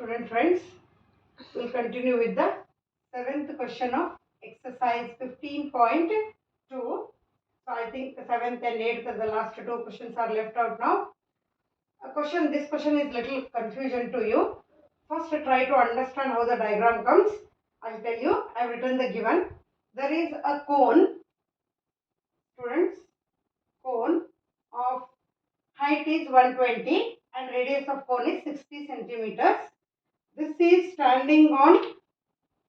Student friends, we'll continue with the seventh question of exercise 15.2. So I think the seventh and eighth are the last two questions are left out now. This question is little confusion to you. First try to understand how the diagram comes. I'll tell you, I've written the given. There is a cone, students, cone of height is 120 and radius of cone is 60 centimeters. This is standing on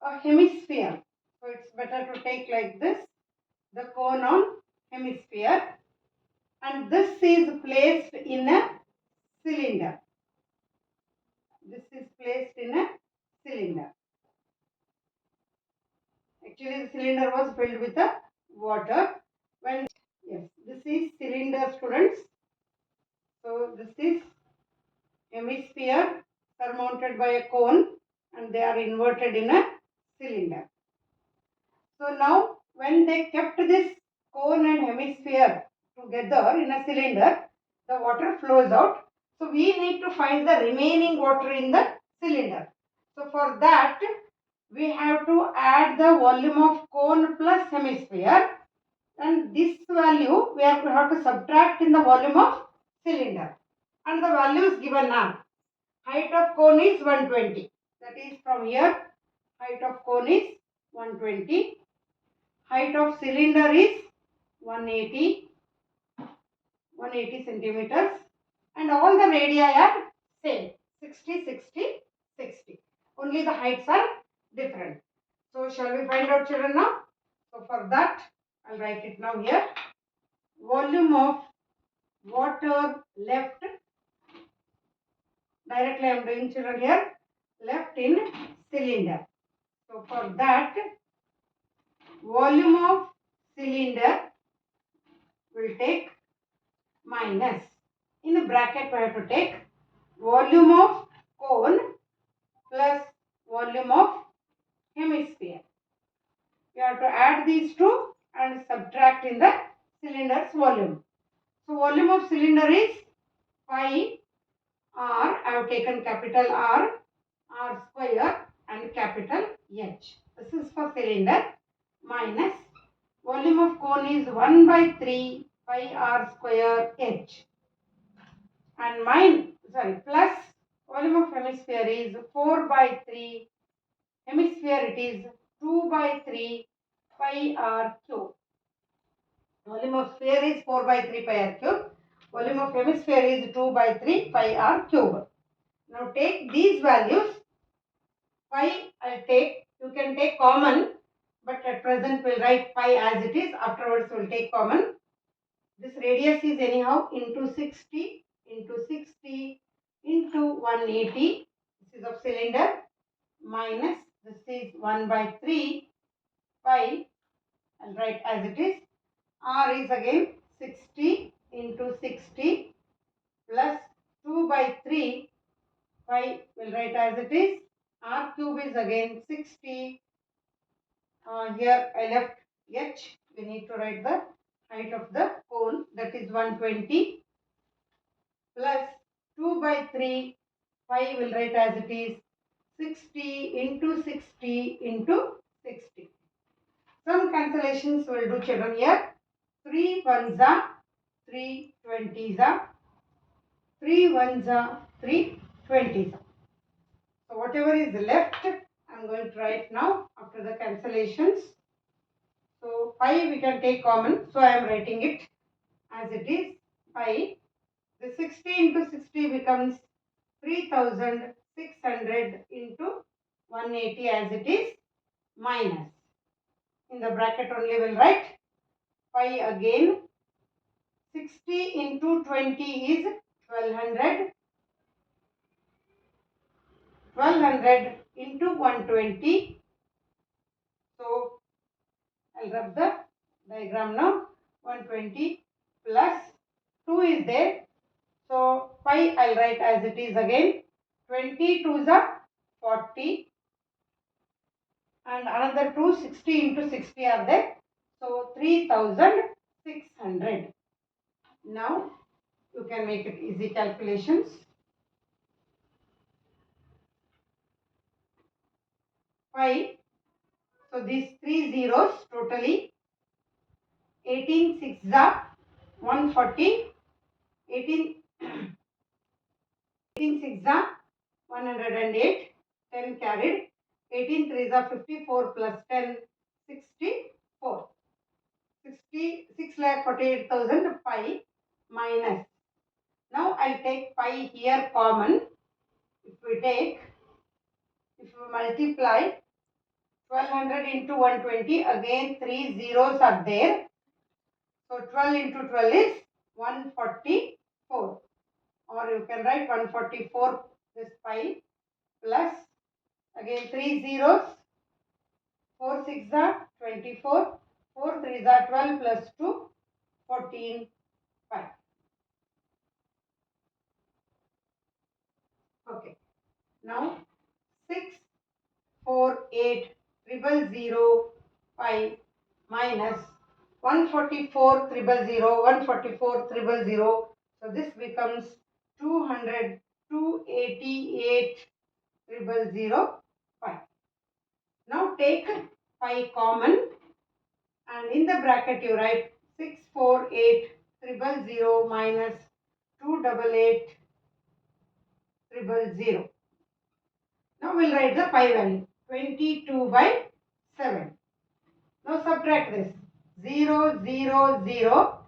a hemisphere. So it's better to take like this, the cone on hemisphere, and this is placed in a cylinder. This is placed in a cylinder. Actually, the cylinder was filled with the water. Yes, this is cylinder, students. So this is hemisphere surmounted by a cone, and they are inverted in a cylinder. So now when they kept this cone and hemisphere together in a cylinder, the water flows out. So we need to find the remaining water in the cylinder. So for that we have to add the volume of cone plus hemisphere, and this value we have to subtract in the volume of cylinder, and the values given are height of cone is 120. That is from here height of cone is 120. Height of cylinder is 180 centimeters, and all the radii are same 60, 60, 60. Only the heights are different. So shall we find out, children, now? So for that I'll write it now here. Volume of water left, directly I am doing, children, here, left in cylinder. So for that, volume of cylinder will take minus, in a bracket we have to take volume of cone plus volume of hemisphere. You have to add these two and subtract in the cylinder's volume. So volume of cylinder is pi r. I have taken capital R, r square and capital H. This is for cylinder, minus volume of cone is 1 by 3 pi r square H, and plus volume of hemisphere is 4 by 3, hemisphere it is 2 by 3 pi r cube. Volume of sphere is 4 by 3 pi r cube. Volume of hemisphere is 2 by 3 pi r cube. Now take these values. Pi I'll take, you can take common, but at present we'll write pi as it is. Afterwards we'll take common. This radius is anyhow into 60 into 180. This is of cylinder, minus this is 1 by 3 pi. I'll write as it is. R is again 60 into 60 plus 2 by 3 pi. We'll write as it is. R cube is again 60. Here I left H. We need to write the height of the cone, that is 120, plus 2 by 3 pi will write as it is 60 into 60 into 60. Some cancellations will do, children, here. 3 ones are 3 20s are 3 ones are 3 20s are. So whatever is left I am going to write now after the cancellations. So pi we can take common, so I am writing it as it is, pi. The 60 into 60 becomes 3600 into 180 as it is, minus. In the bracket only we will write pi again. 60 into 20 is 1200. 1200 into 120. So I'll rub the diagram now. 120 plus 2 is there. So pi I'll write as it is again. 22 is a 40. And another 2, 60 into 60 are there. So 3600. Now you can make it easy calculations. 5. So these 3 zeros totally 18 6 are 140. 18 6 are 108. 10 carried. 18 3s are 54 plus 10 64. 6,48,000 pi minus. Now I'll take pi here common. If we multiply 1200 into 120, again 3 zeros are there. So 12 into 12 is 144. Or you can write 144 this pi plus again 3 zeros. 4 6 are 24. 4 3 are 12 plus 2 14 pi. Okay. Now 6 4 8 000 pi minus 144 000 144 000. So this becomes 200 288 000 pi. Now take pi common and in the bracket you write 648 000 minus 288 000. Now we'll write the pi value 22 by 7. Now subtract this 0 0 0.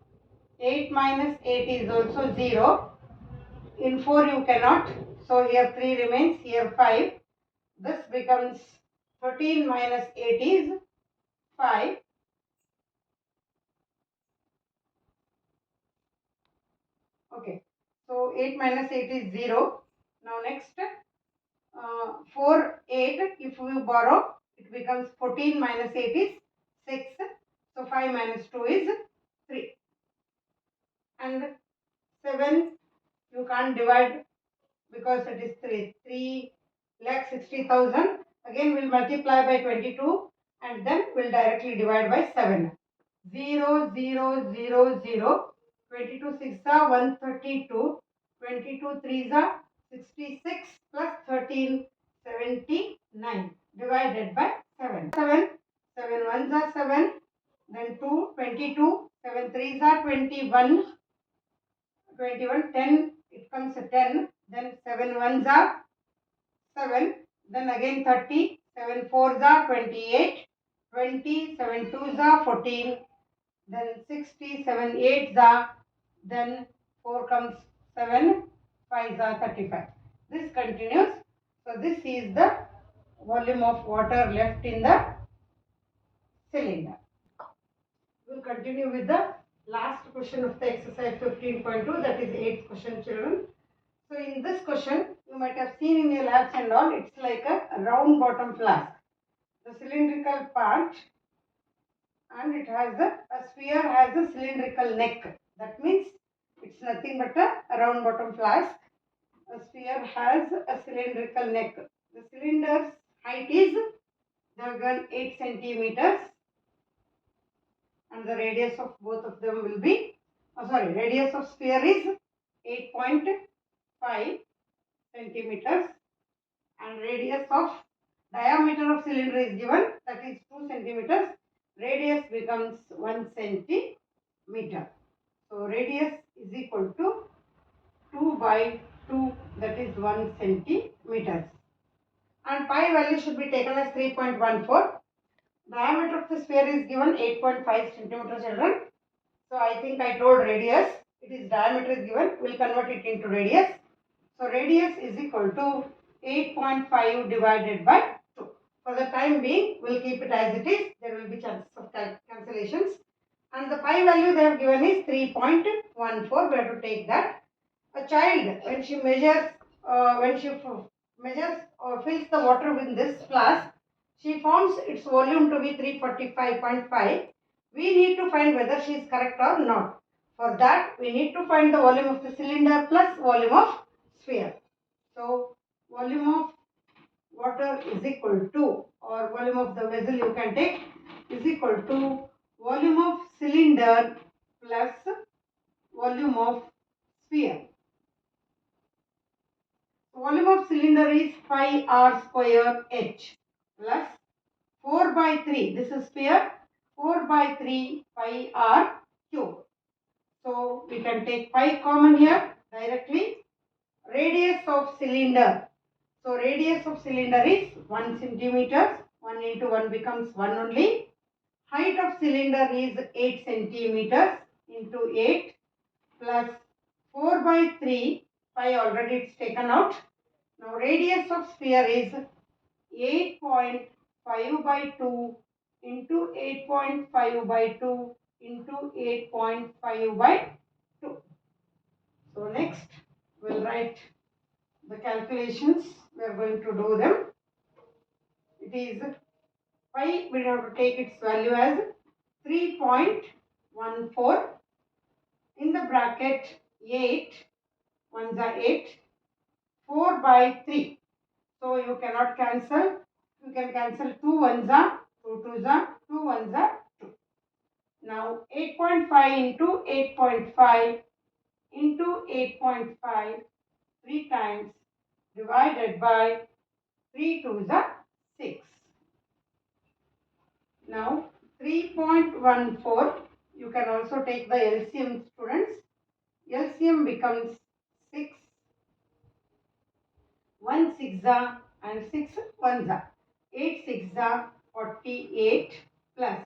8 minus 8 is also 0. In 4 you cannot. So here 3 remains, here 5. This becomes 13 minus 8 is 5. Okay. So 8 minus 8 is 0. Now next 4 8. If we borrow it becomes 14 minus 8 is 6. So 5 minus 2 is 3. And 7 you can't divide because it is 3,60,000. Again we'll multiply by 22 and then we'll directly divide by 7. 0 0 0 0. 22 6 are 132. 22 3s are 66 plus 13 79 divided by 7. 7 7 1s are 7. Then 2 22. 7 3s are 21. 21 10 it comes to 10. Then 7 1s are 7. Then again 30. 7 4s are 28. 20 7 2s are 14. Then 60 7 8s are. Then 4 comes 7. 5s are 35. This continues. So this is the volume of water left in the cylinder. We will continue with the last question of the exercise 15.2, that is 8th question, children. So in this question, you might have seen in your labs and all, it's like a round bottom flask. The cylindrical part and it has a sphere has a cylindrical neck. That means it's nothing but a round bottom flask. A sphere has a cylindrical neck. The cylinder's height is, they have given 8 centimeters. And the radius of both of them will be, radius of sphere is 8.5 centimeters and radius of diameter of cylinder is given, that is 2 centimeters. Radius becomes 1 centimeter. So radius is equal to 2 by 2, that is 1 centimeters. And pi value should be taken as 3.14. Diameter of the sphere is given 8.5 centimeters, children. So I think I told radius. It is diameter is given. We'll convert it into radius. So radius is equal to 8.5 divided by 2. For the time being, we'll keep it as it is. There will be chances of cancellations. And the pi value they have given is 3.14. We have to take that. A child, when she measures or fills the water with this flask, she finds its volume to be 345.5. We need to find whether she is correct or not. For that, we need to find the volume of the cylinder plus volume of sphere. So, volume of water is equal to, or volume of the vessel you can take, is equal to volume of cylinder plus volume of sphere. Volume of cylinder is pi r square h plus 4 by 3. This is sphere. 4 by 3 pi r cube. So we can take pi common here directly. Radius of cylinder. So radius of cylinder is 1 centimeter. 1 into 1 becomes 1 only. Height of cylinder is 8 centimeters into 8 plus 4 by 3. Pi already it's taken out. Now radius of sphere is 8.5 by 2 into 8.5 by 2 into 8.5 by 2. So next we'll write the calculations. We are going to do them. It is pi, we have to take its value as 3.14 in the bracket 8, 1s are 8, 4 by 3. So you cannot cancel. You can cancel 2 1s are 2 2s are 2 1s are 2. Now 8.5 into 8.5 into 8.5 3 times divided by 3 2s are 6. Now 3.14, you can also take the LCM, students. LCM becomes 6, 1 6 and 6 1s are. 8 6 48 plus.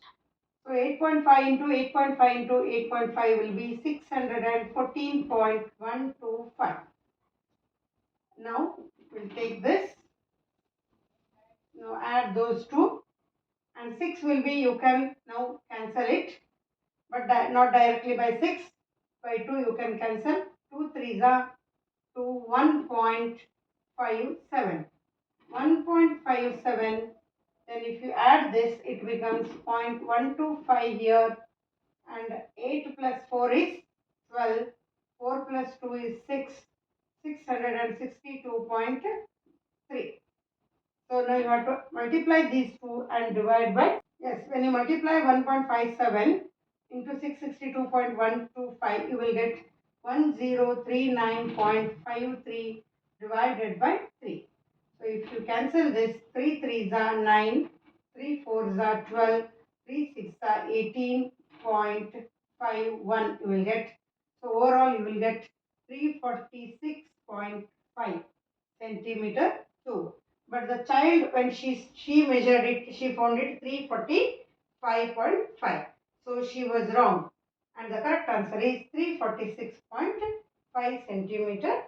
So 8.5 into 8.5 into 8.5 will be 614.125. Now we'll take this. Now add those two. And 6 will be, you can now cancel it. But not directly by 6. By 2 you can cancel. 2 3s are to 1.57. 1.57. Then if you add this, it becomes 0.125 here. And 8 plus 4 is 12. 4 plus 2 is 6. 662.3. So now you have to multiply these two and divide by. Yes, when you multiply 1.57 into 662.125, you will get 1039.53 divided by 3. So if you cancel this, 3 3s are 9, 3 4s are 12, 3 6 are 18.51 you will get. So overall you will get 346.5 centimeter cube. But the child, when she measured it, she found it 345.5. So she was wrong. And the correct answer is 346.5 centimeter